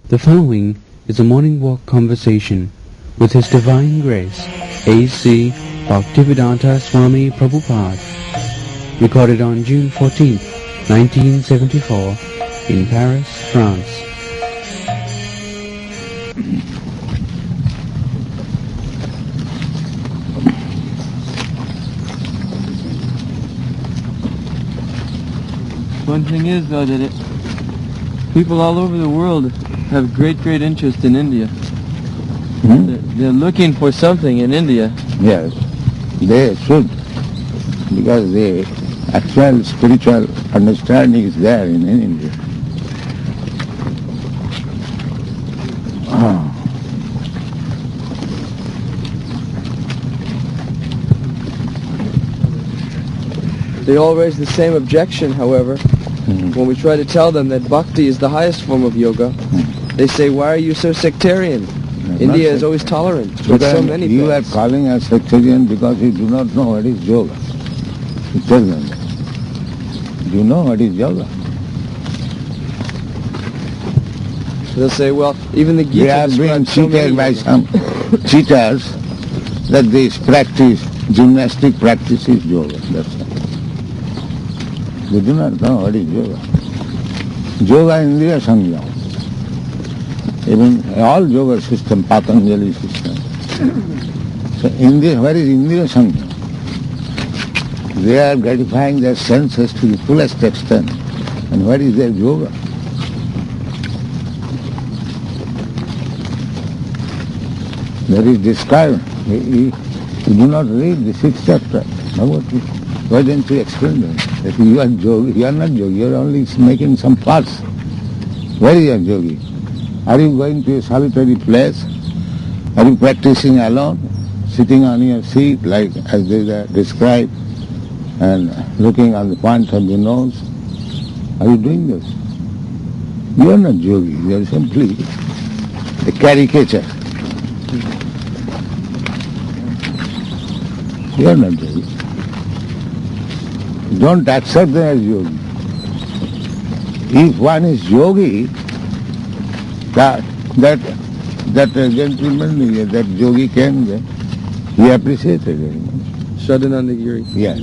The following is a morning walk conversation with His Divine Grace, A.C. Bhaktivedanta Swami Prabhupada, recorded on June 14, 1974, in Paris, France. One thing is, though, that people all over the world have great interest in India. They're looking for something in India. Yes, they should, because the actual spiritual understanding is there in India. They all raise the same objection, however, when we try to tell them that bhakti is the highest form of yoga. They say, why are you so sectarian? India is always tolerant with so many You are faiths. calling us sectarian because you do not know what is yoga. You tell them that. Do you know what is yoga? They'll say, well, even the They Gita are being describes so many cheated by yoga. some cheaters that this practice, gymnastic practice is yoga. That's all. They do not know what is yoga. Yoga Indriya Samyam. Even all yoga system, Patanjali system. So where is Indriya Samyam? They are gratifying their senses to the fullest extent. And where is their yoga? That is described. You do not read the 6th chapter. Bhagavad Gita. Why don't you explain that? That you are yogi, you are not yogi, you are only making some fuss. Where is your yogi? Are you going to a solitary place? Are you practicing alone? Sitting on your seat like as they are described and looking on the point of the nose? Are you doing this? You are not yogi, you are simply a caricature. You are not yogi. Don't accept them as yogi. If one is yogi, that gentleman, that yogi came there, he appreciated very much. Shraddhananda Giri. Yes.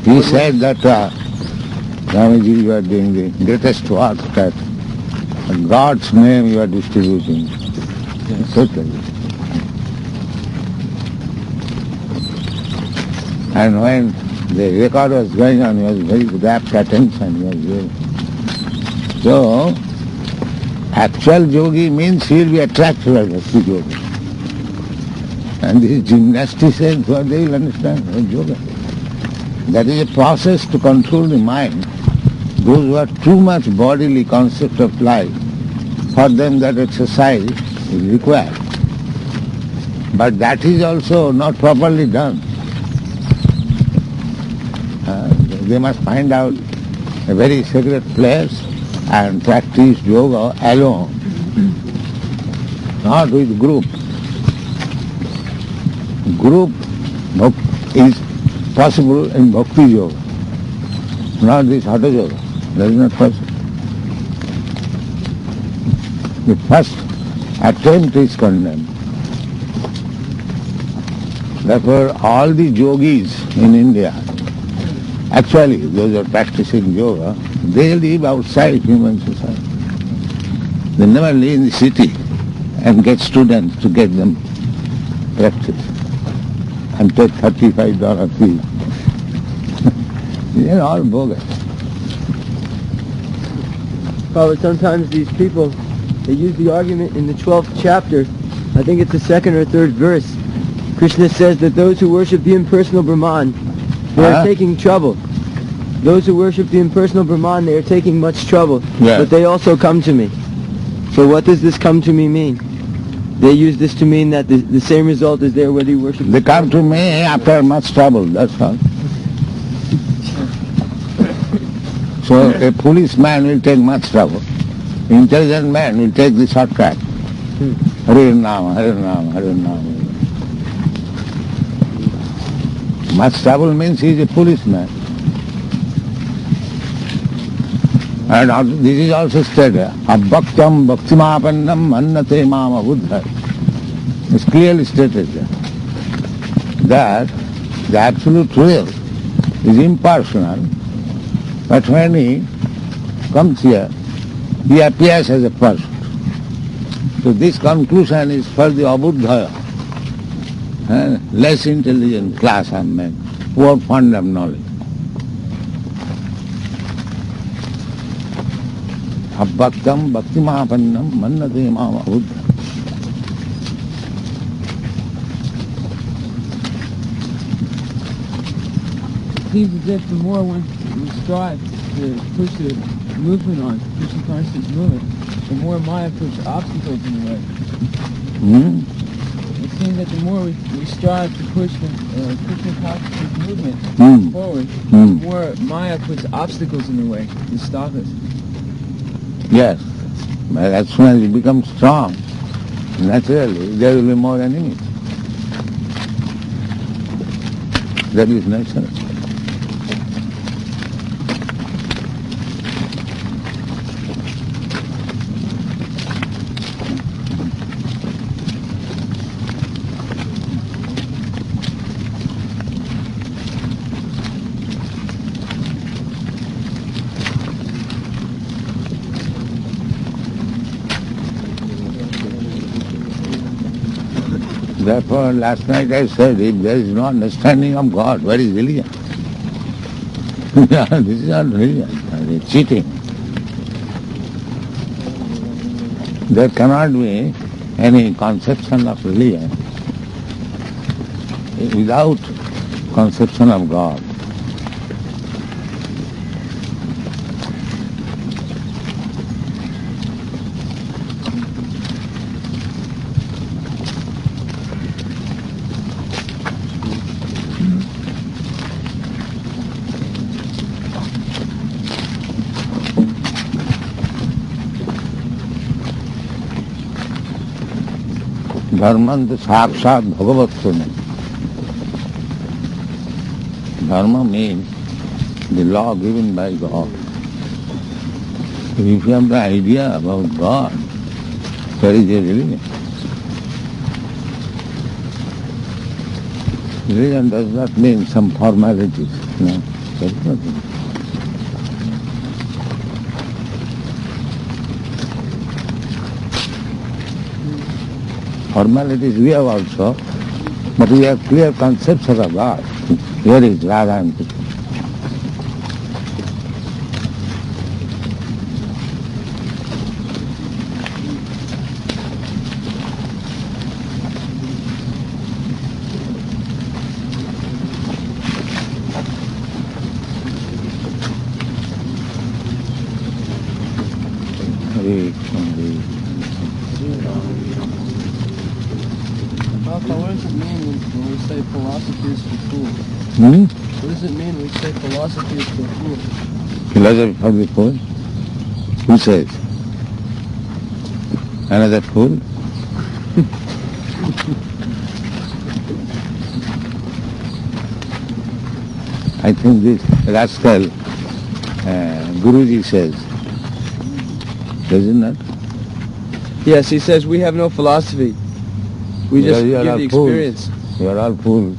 He said that, Swamiji, you are doing the greatest work, that in God's name you are distributing. Yes. Totally. And when the record was going on, he was very rapt attention. He was very... So, actual yogi means he will be attracted by Bhakti yoga. And these gymnasticians, they will understand yoga. That is a process to control the mind. Those who have too much bodily concept of life, for them that exercise is required. But that is also not properly done. They must find out a very secret place and practice yoga alone, not with group. Group is possible in bhakti yoga, not this hatha yoga. That is not possible. The first attempt is condemned. Therefore, all the yogis in India, actually, those who are practicing yoga, they live outside human society. They never live in the city and get students to get them practice and take $35 fee. They are all bogus. But sometimes these people, they use the argument in the 12th chapter, I think it's the 2nd or 3rd verse. Krishna says that those who worship the impersonal Brahman, they are taking trouble. Those who worship the impersonal Brahman, they are taking much trouble. Yeah. But they also come to me. So what does this come to me mean? They use this to mean that the same result is there whether you worship... They come to me after much trouble, that's all. So a foolish man will take much trouble. Intelligent man will take the shortcut. Hare Nama, Hare Nama, Hare Nama. Much trouble means he is a foolish man. And also, this is also stated, Abhaktam bhaktimapannam mannate mama buddha. It's clearly stated there. That the absolute real is impersonal, but when he comes here, he appears as a person. So this conclusion is for the abuddha, less intelligent class of men, who are fond of knowledge. Abhaktam bhaktimapannam mannate mama buddha. It seems as if the more we strive to push the movement on, Krishna consciousness movement, the more Maya puts obstacles in the way. It seems that the more we strive to push the Krishna consciousness movement forward, the more Maya puts obstacles in the way to stop us. Yes, but as soon as you become strong, naturally there will be more enemies. That is natural. Therefore, last night I said, if there is no understanding of God, what is religion? This is not religion, it's cheating. There cannot be any conception of religion without conception of God. Dharmanta sakshat bhagavattvane. Dharma means the law given by God. If you have the idea about God, there is a religion. Religion does not mean some formalities. No, there is nothing. Formalities we have also, but we have clear concepts of God. Here is Radha and Krishna. What does it mean when we say philosophy is for fools? What does it mean when we say philosophy is for fools? Philosophy for the fool? Who says? Another fool? I think this rascal Guruji says, does it not? Yes, he says we have no philosophy. We just give the experience. You are all fools.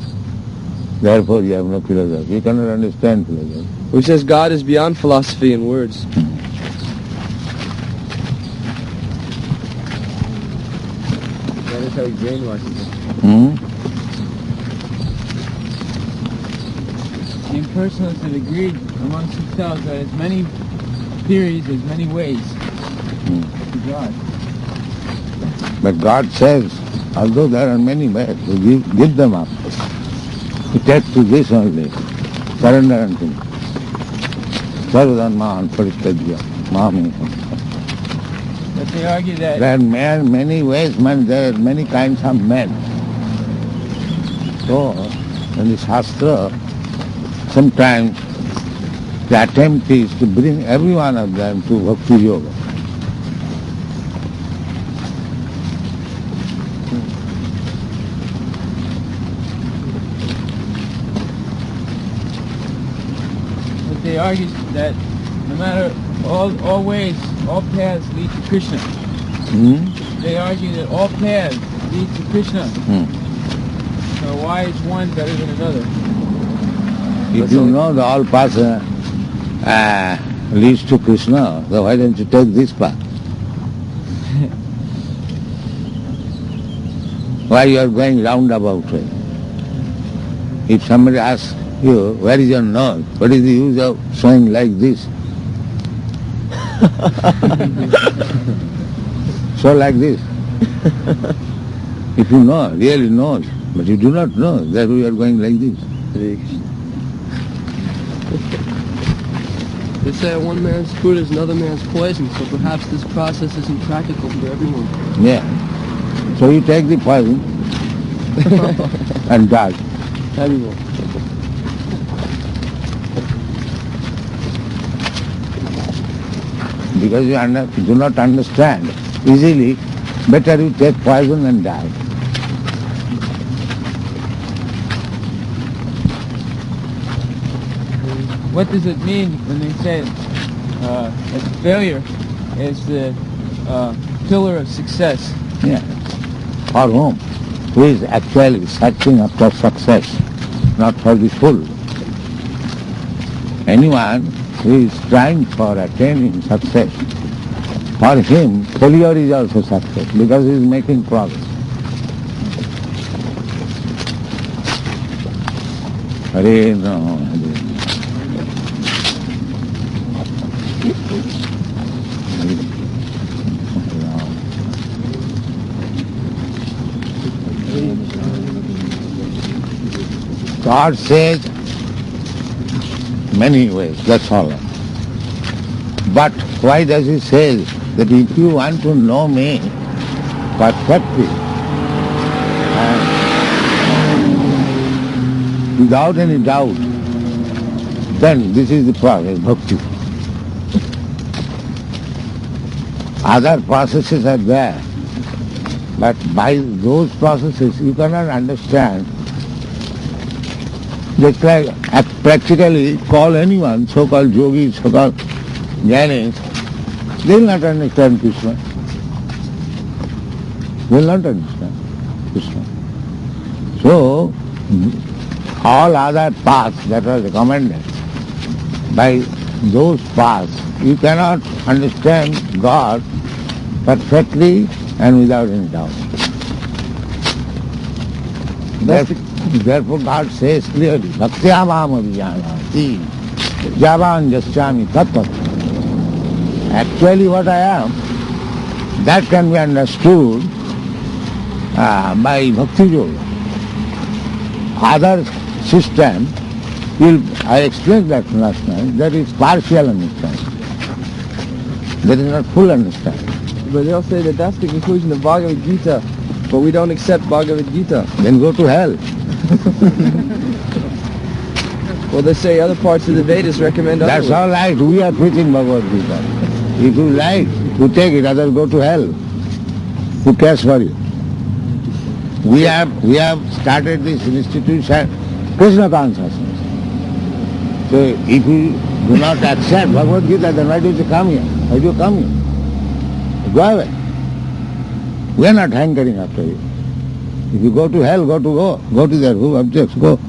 Therefore you have no philosophy. You cannot understand philosophy. Who says God is beyond philosophy and words. That is how he brainwashes us. The impersonalists have agreed amongst themselves that as many theories, as many ways to God. But God says, although there are many ways, you give them up. You take to this only. Surrender unto me. Sarvadharman parittajya mami. But they argue that there are many ways, there are many kinds of men. So, in the Shastra, sometimes the attempt is to bring every one of them to Bhakti Yoga. they argue that no matter all ways, all paths lead to Krishna. They argue that all paths lead to Krishna. So why is one better than another? If you know the all paths leads to Krishna, so why don't you take this path? Why you are going roundabout way? If somebody asks you, where is your nose? What is the use of showing like this? So like this. If you know, really know, but you do not know, that we are going like this. They say one man's food is another man's poison, so perhaps this process isn't practical for everyone. Yeah. So you take the poison and die. Everyone. Because you do not understand easily, better you take poison and die. What does it mean when they say that failure is the pillar of success? Yeah. For whom? Who is actually searching after success, not for the fool. Anyone who is trying for attaining success, for him failure is also success because he is making progress. Hare Rama, Hare God says many ways, that's all. But why does he say that if you want to know me perfectly and without any doubt, then this is the process, bhakti. Other processes are there, but by those processes you cannot understand. Just like practically call anyone, so-called yogis, so-called jnanis, they will not understand Krishna. They will not understand Krishna. So, all other paths that are recommended, by those paths you cannot understand God perfectly and without any doubt. Therefore God says clearly, Bhaktyāvam abhijanāti javan jasyami tattvat. Actually what I am, that can be understood by Bhakti Yoga. Other system, I explained that last night, that is partial understanding. That is not full understanding. But they'll say that that's the conclusion of Bhagavad Gita, but we don't accept Bhagavad Gita. Then go to hell. Well, they say other parts of the Vedas recommend That's otherwise. all right. We are preaching Bhagavad Gita. If you like, you take it, others go to hell. Who cares for you? We have started this institution, Krishna consciousness. So if you do not accept Bhagavad Gita, then why don't you come here? Why do you come here? Go away. We are not hankering after you. If you go to hell, go to there, who objects, go.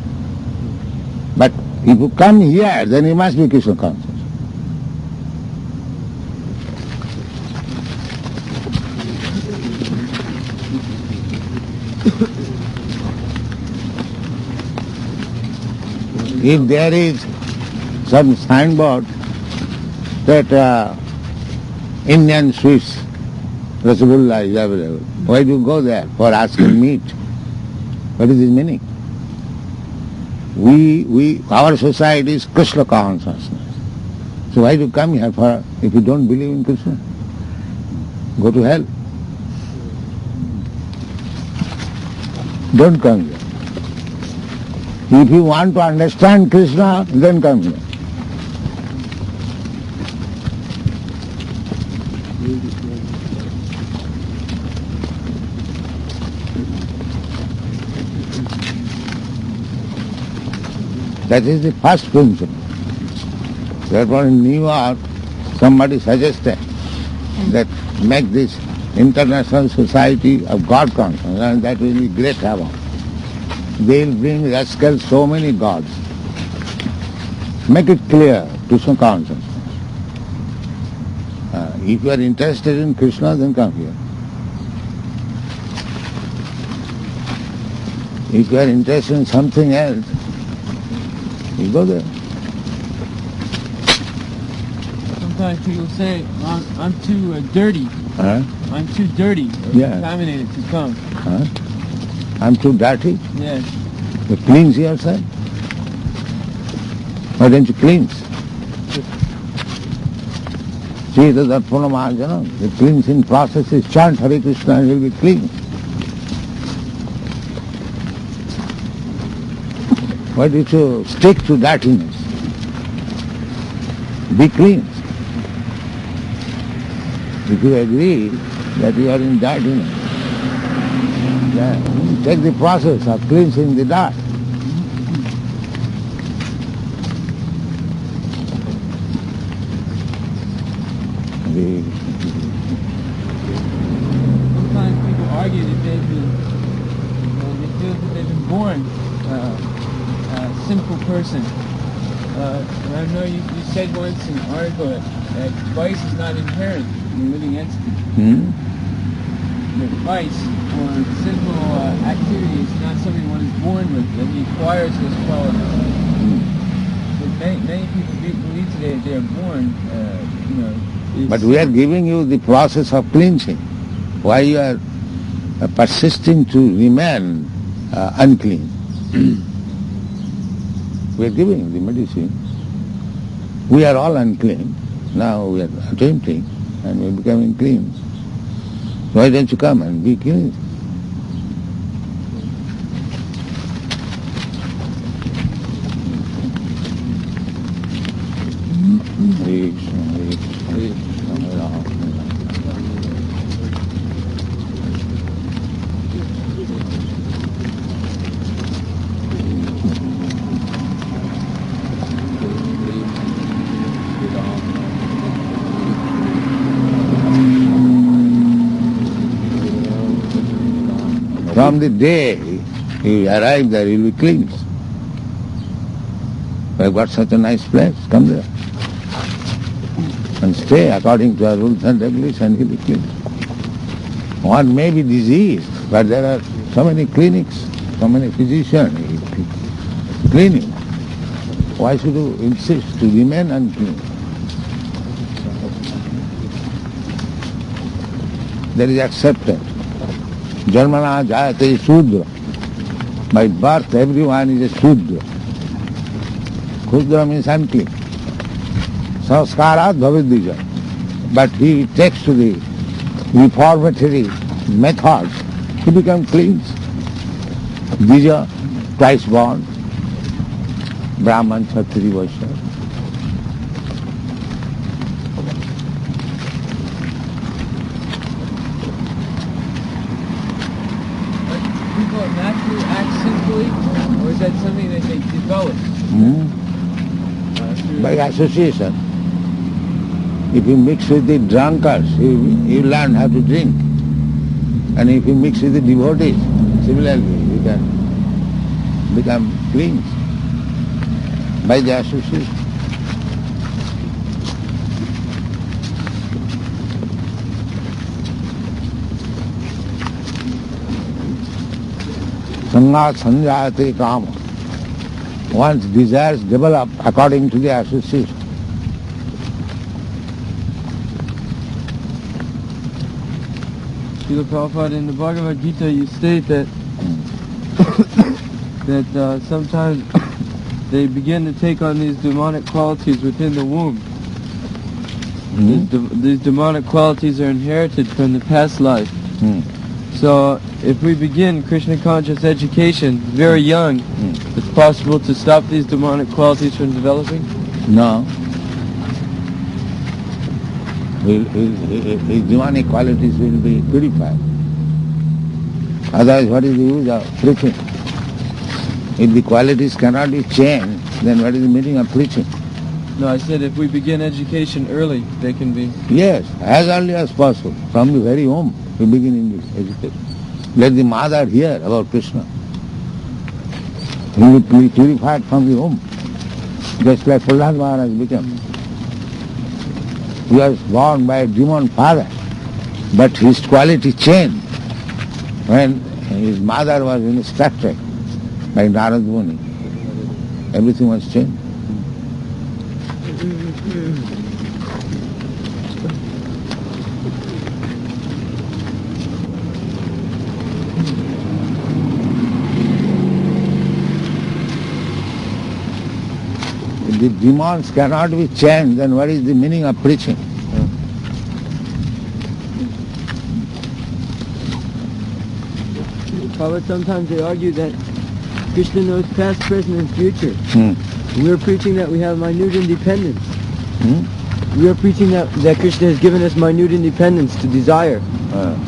But if you come here, then you must be Krishna conscious. If there is some signboard that Indian sweets, Rasgulla is available, why do you go there for asking meat? What is his meaning? Our society is Krishna consciousness. So why do you come here for, if you don't believe in Krishna? Go to hell. Don't come here. If you want to understand Krishna, then come here. That is the first principle. Therefore in New York, somebody suggested that make this International Society of God Consciousness, and that will be great havoc. They will bring rascals so many gods. Make it clear, Krishna consciousness. If you are interested in Krishna, then come here. If you are interested in something else, you go there. Sometimes people say, I'm too dirty. Huh? I'm too dirty or Yeah. contaminated to come. Huh? I'm too dirty. Yes. You cleanse yourself. Why don't you cleanse? See, the Darpana Marjana, the cleansing process is chant Hare Krishna and you'll be clean. Why do you stick to dirtiness? Be clean. If you agree that you are in dirtiness, then take the process of cleansing the dirt. Sometimes people argue that they feel that they've been born a sinful person. And I know you said once in an article that vice is not inherent in the living entity. That vice or sinful activity is not something one is born with, that he acquires those qualities. But many people believe today that they are born, But we are giving you the process of cleansing. Why you are persisting to remain unclean? We are giving the medicine. We are all unclean. Now we are attempting and we are becoming clean. Why don't you come and be clean? Hare Krishna, Hare Krishna, Hare Krishna, Hare Rama, Hare Rama. From the day you arrive there, you will be cleansed. We have got such a nice place, come there. And stay according to our rules and regulations, he'll be cleansed. One may be diseased, but there are so many clinics, so many physicians cleaning. Why should you insist to remain unclean? There is acceptance. Janmana jayate Sudra. By birth everyone is a Sudra. Sudra means unclean. Sanskarat bhavidija. But he takes to the reformatory methods, he becomes clean. Bija, twice born, Brahman, Kshatriya, Vaishya. People naturally act sinfully, or is that something that they develop? By association. If you mix with the drunkards, you learn how to drink. And if you mix with the devotees, similarly, you can become clean by the association. Sangat sanjayate kama. One's desires develop according to the association. Srila Prabhupada, in the Bhagavad Gita you state that that sometimes they begin to take on these demonic qualities within the womb. These demonic qualities are inherited from the past life. So if we begin Krishna conscious education very young, it's possible to stop these demonic qualities from developing? No. His demonic qualities will be purified. Otherwise, what is the use of preaching? If the qualities cannot be changed, then what is the meaning of preaching? No, I said if we begin education early, they can be. Yes, as early as possible, from the very home, we begin English education. Let the mother hear about Krishna. He will be purified from the home, just like Prahlad Maharaj became. He was born by a demon father, but his quality changed when his mother was instructed by Narad Muni. Everything was changed. If the demons cannot be changed, then what is the meaning of preaching? But sometimes they argue that Krishna knows past, present, and future. Hmm. We're preaching that we have minute independence. Hmm? We are preaching that Krishna has given us minute independence to desire.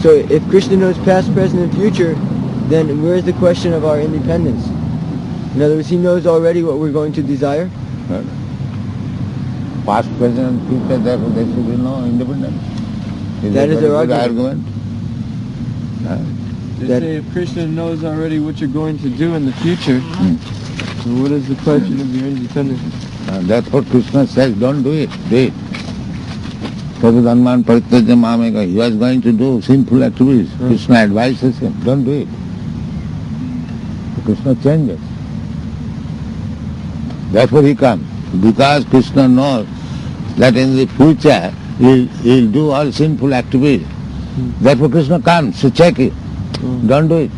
So if Krishna knows past, present, and future, then where is the question of our independence? In other words, he knows already what we're going to desire. Past, present, and future, therefore there should be no independence. That is a their good argument. They That- say if Krishna knows already what you're going to do in the future, then what is the question of your independence? That's what Krishna says, don't do it, do it. Sadhudanman Parityaja Mameka, he was going to do sinful activities. Krishna advises him, don't do it. Krishna changes. Therefore he comes. Because Krishna knows that in the future he'll do all sinful activities. Therefore Krishna comes to check it. Don't do it.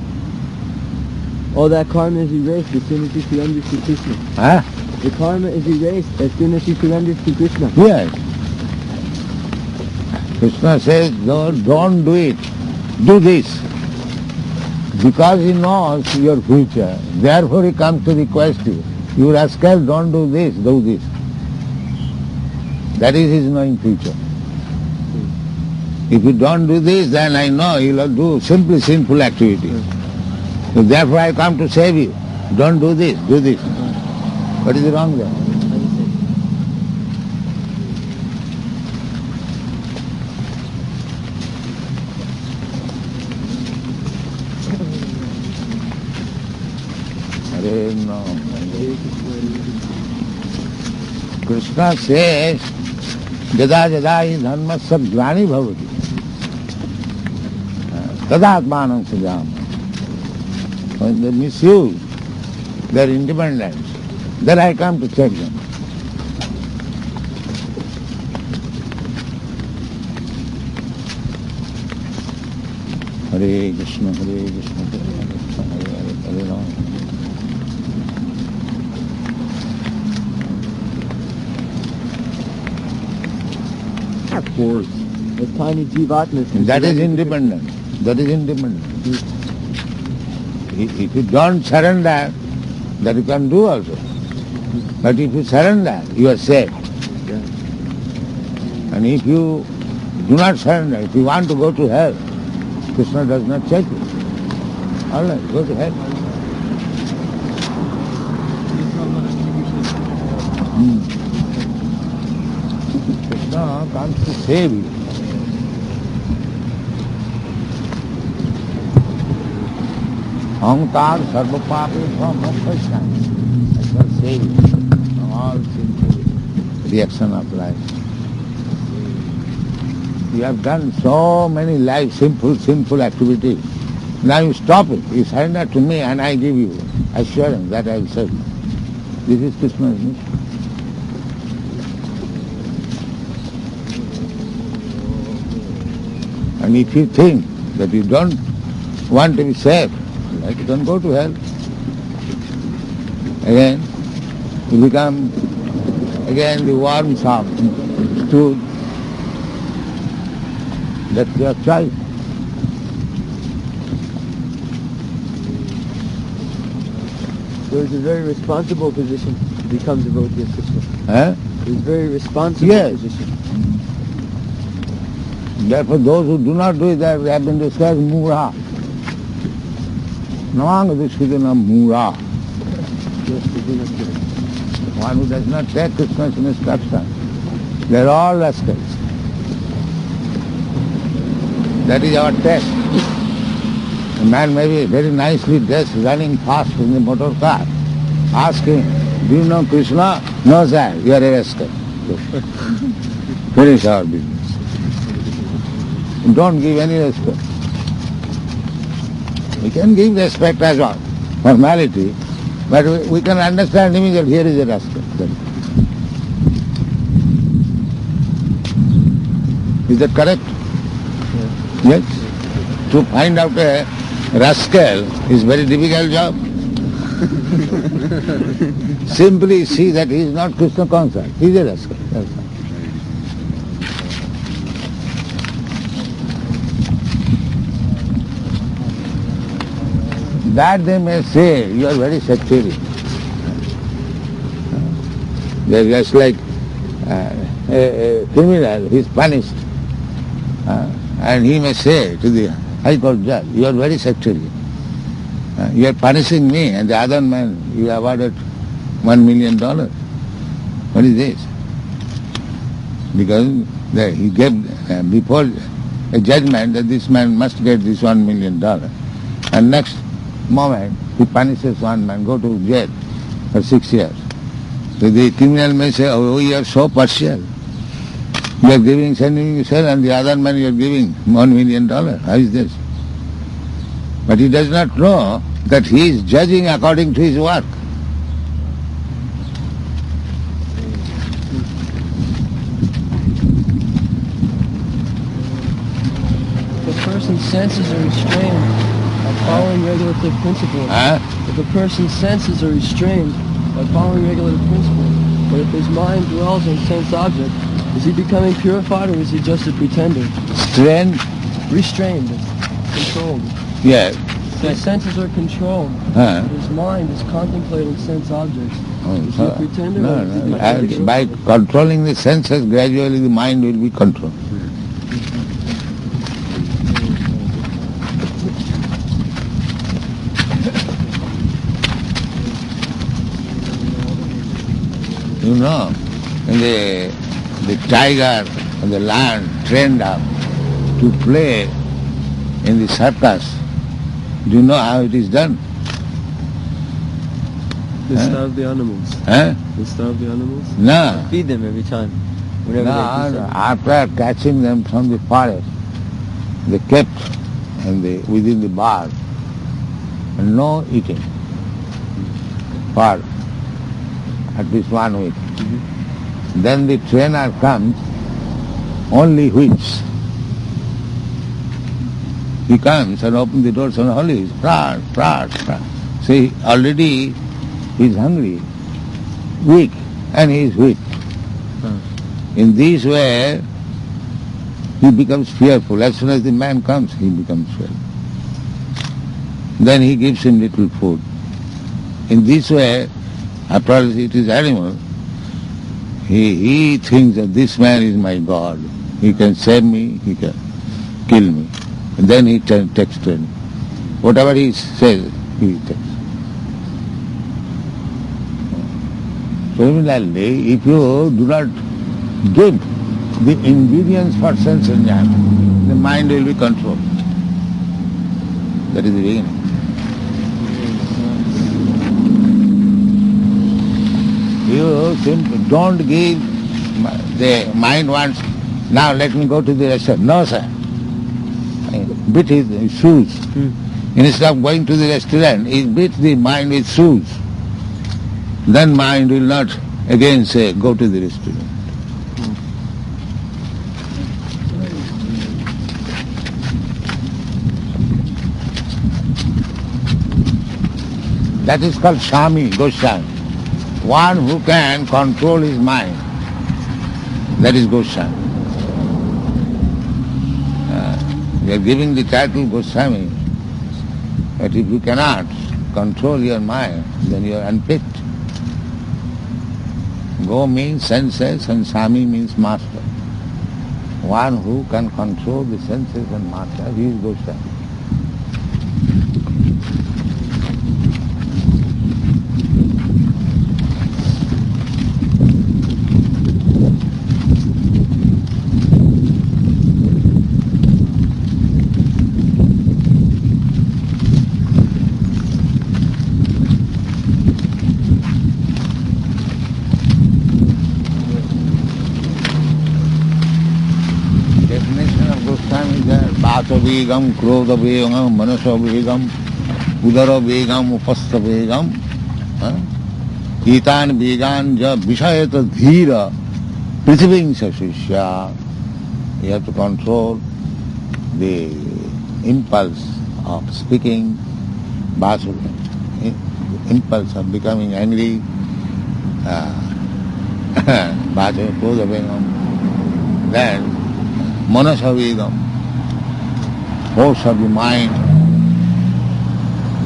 All that karma is erased as soon as he surrenders to Krishna. Huh? The karma is erased as soon as he surrenders to Krishna. Yes. Krishna says, no, don't do it. Do this. Because he knows your future, therefore he comes to request you. You rascal, don't do this, do this. That is his knowing future. If you don't do this, then I know you'll do simply sinful activities. So therefore I come to save you. Don't do this, do this. What is wrong there? Hare Ram. Krishna says, Jada jada hi dharmasya glani bhavati. Tada atmanam sajam. When they misuse their independence, then I come to check them. Hare Krishna, Hare Krishna, Krishna Krishna, Hare Hare, Hare Rama. Of course. The tiny jivatmas. That is independent. That is independent. If you don't surrender, that you can do also. But if you surrender, you are safe. And if you do not surrender, if you want to go to hell, Krishna does not check you. All right, go to hell. Krishna comes to save you. Ahamkar sarva papi brahma. I shall save you from all sinful reaction of life. You have done so many life sinful activities. Now you stop it. You surrender to me and I give you assurance that I will serve you. This is Krishna's mission. And if you think that you don't want to be saved, like you don't go to hell. Again, you become again the worms of stool. That's your choice. So it's a very responsible position to become devotee of Krishna. Huh? It's a very responsible Yes. position. Therefore those who do not do it, they have been described as mura. Namanga Dishkitana mura. one who does not take Krishna's instruction. They are all rascals. That is our test. A man may be very nicely dressed, running fast in the motor car. Ask him, do you know Krishna? No, sir, you are a rascal. Finish our business. Don't give any respect. We can give respect as well, formality, but we can understand immediately here is a rascal. Is that correct? Yes. To find out a rascal is very difficult job. Simply see that he is not Krishna conscious. He is a rascal. That's all. That they may say, you are very sectarian. They are just like a criminal, he is punished. And he may say to the High Court judge, you are very sectarian. You are punishing me, and the other man, you awarded $1 million. What is this? Because he gave before a judgment that this man must get this $1 million. And next moment, he punishes one man, go to jail for 6 years. So the criminal may say, oh, you are so partial. You are giving, sending yourself, and the other man you are giving $1 million. How is this? But he does not know that he is judging according to his work. If a person's senses are restrained by following regulative principles, if a person's senses are restrained by following regulative principles, but if his mind dwells on sense objects, is he becoming purified or is he just a pretender? Restrained, controlled. Yes. His senses are controlled. His mind is contemplating sense objects. Is he a pretender? No, or is he no. pretender? By controlling the senses, gradually the mind will be controlled. You know, when the tiger and the lion trained up to play in the circus, do you know how it is done? They starve the animals. Huh? They starve the animals. No. Feed them every time. Whenever No, they do something. after catching them from the forest, they kept within the bar, and no eating for at least 1 week. Then the trainer comes, only whips. He comes and opens the doors and only prat. See, already he is hungry, weak, and he is whipped. In this way, he becomes fearful. As soon as the man comes, he becomes fearful. Then he gives him little food. In this way, after all it is animal, he thinks that this man is my God. He can save me, he can kill me. And then he takes training. Whatever he says, he takes. Similarly, if you do not give the ingredients for sense enjoyment, the mind will be controlled. That is the beginning. You simply don't give, the mind wants, now let me go to the restaurant. No, sir. Beat his shoes. Instead of going to the restaurant, he beats the mind with shoes. Then mind will not again say, go to the restaurant. That is called Swami, Goswami. One who can control his mind. That is Goswami. We are giving the title Goswami, but if you cannot control your mind, then you are unfit. Go means senses and Swami means master. One who can control the senses and master, he is Goswami. definition of Goswami is there. Vata vegam, krodha vegam, manasa vegam, udara vegam, upastha vegam. Itan vegan ja vishayata dhira prithiving sashishya. You have to control the impulse of speaking, vata, impulse of becoming angry, vata, krodha vegam. Then manasa vegam, force of the mind.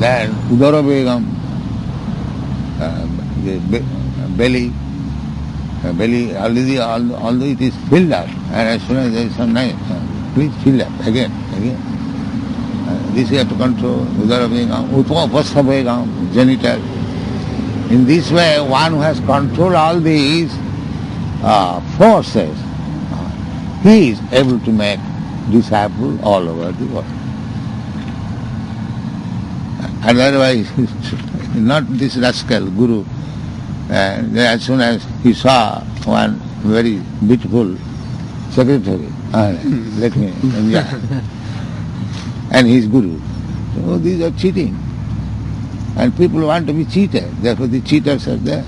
Then udara vegam, the belly, although it is filled up, and as soon as there is some night, please fill up again. This you have to control. Udara vegam, upastha vegam, genital. In this way, one who has controlled all these forces, he is able to make disciples all over the world. And otherwise, not this rascal, Guru. As soon as he saw one very beautiful secretary, let me, and his Guru. So these are cheating. And people want to be cheated, therefore the cheaters are there.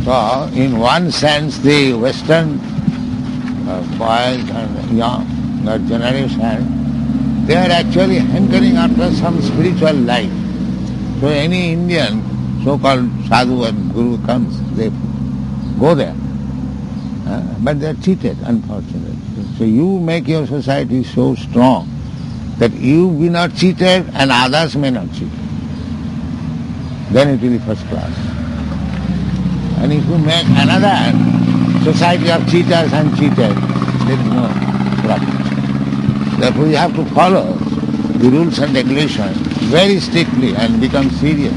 So, in one sense, the Western boys and younger generation, they are actually hankering after some spiritual life. So any Indian, so-called sadhu and guru comes, they go there. But they are cheated, unfortunately. So you make your society so strong that you be not cheated and others may not cheat. Then it will be first class. And if you make another society of cheaters and cheated, there is no progress. Therefore you have to follow the rules and regulations very strictly and become serious.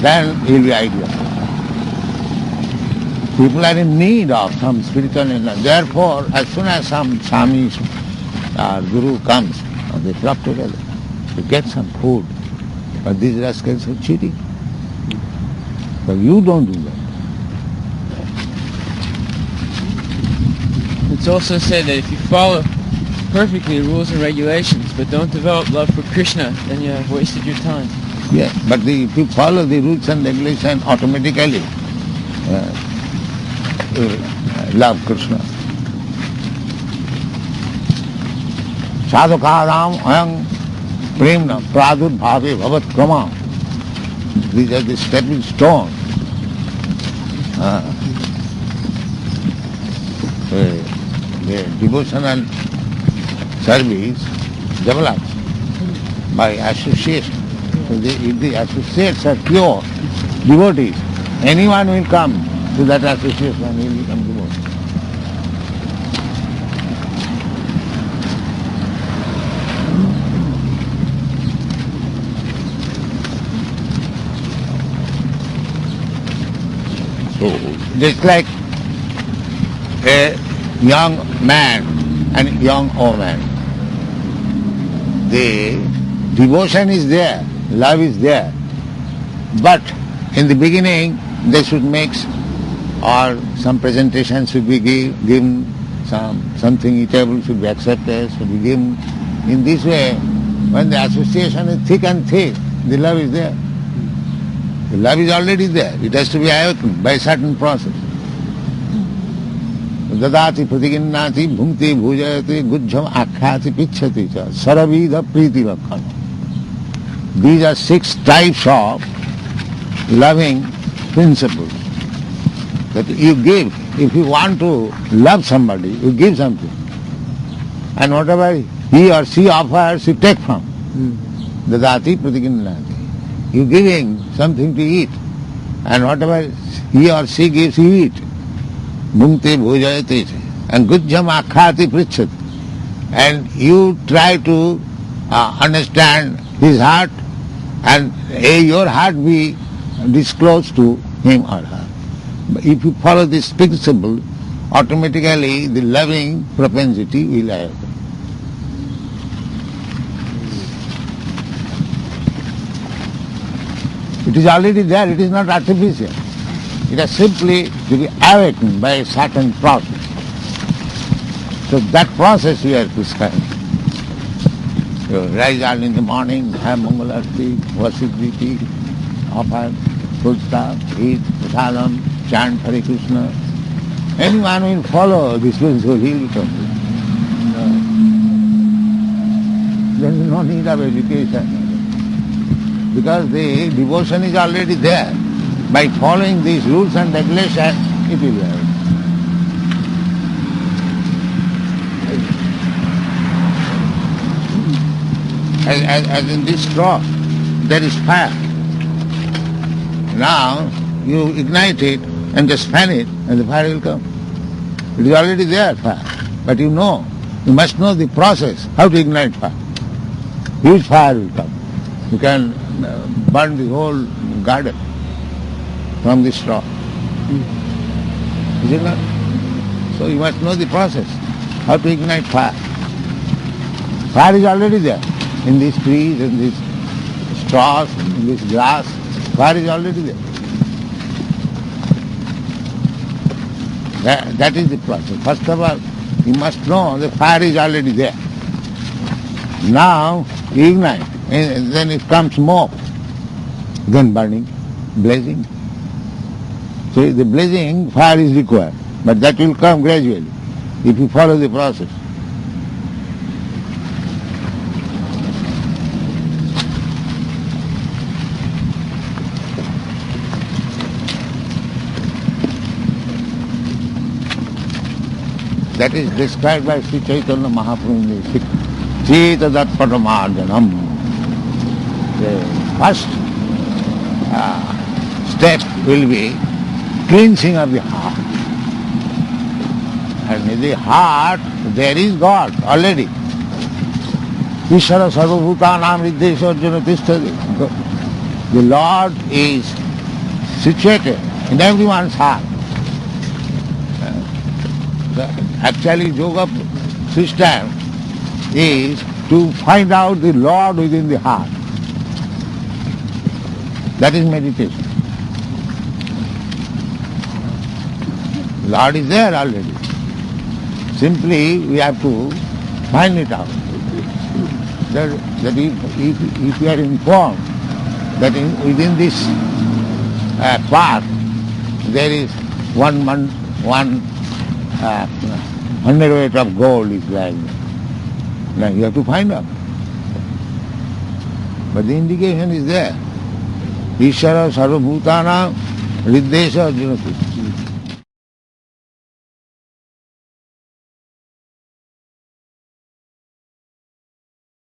Then you will be ideal. People are in need of some spiritual knowledge. Therefore, as soon as some Swami or Guru comes, they flock together to get some food. But these rascals are cheating. But you don't do that. It's also said that if you follow perfectly the rules and regulations, but don't develop love for Krishna, then you have wasted your time. Yeah, but if you follow the rules and regulations, automatically love Krishna. Sadhukādām ayam premna pradurбhave bhavat krama. These are the stepping stones. The devotional service develops by association. So if the associates are pure devotees, anyone will come to that association and he will become devotee. So, just like a young man and young woman, the devotion is there, love is there, but in the beginning they should mix, or some presentation should be given, something eatable should be accepted, should be given. In this way, when the association is thick and thick, the love is there. The love is already there. It has to be awakened by a certain process. Dadati pratiginnati bhunti bhujayati gujjham akhyati pichhati cha saravidha priti lakkana. These are 6 types of loving principles that you give. If you want to love somebody, you give something. And whatever he or she offers, you take from. Dadati pratiginnati. You giving something to eat, and whatever he or she gives, you eat. Bhunte bhujayate, and gujjam akhyati pricchati. And you try to understand his heart, and your heart be disclosed to him or her. But if you follow this principle, automatically the loving propensity will happen. It is already there, it is not artificial. It is simply to be awakened by a certain process. So that process we are prescribing. You rise early in the morning, have Mangalarti, worship deity, offer foodstuff, eat, prasadam, chant Hare Krishna. Anyone will follow this principle, he will come. There is no need of education. Because the devotion is already there. By following these rules and regulations, it will happen. As in this straw, there is fire. Now you ignite it and just fan it and the fire will come. It is already there, fire. But you must know the process, how to ignite fire. Huge fire will come. You can burn the whole garden from the straw. Is it not? So you must know the process, how to ignite fire. Fire is already there. In these trees, in these straws, in this grass, fire is already there. That is the process. First of all, you must know the fire is already there. Now you ignite, and then it comes smoke, then burning, blazing. So the blazing, fire is required, but that will come gradually if you follow the process. That is described by Sri Chaitanya Mahaprabhu in the Cheta Datpatamarjanam. The first step will be cleansing of the heart. And in the heart there is God already. Ishvara sarvabhutanam riddhesha arjuna tisthati. The Lord is situated in everyone's heart. Actually, yoga system is to find out the Lord within the heart. That is meditation. Lord is there already. Simply we have to find it out. That if we are informed that within this path there is one 100 weight of gold is lying there. Now you have to find out. But the indication is there. Ishvara sarvabhutana riddhesha arjuna tisthati.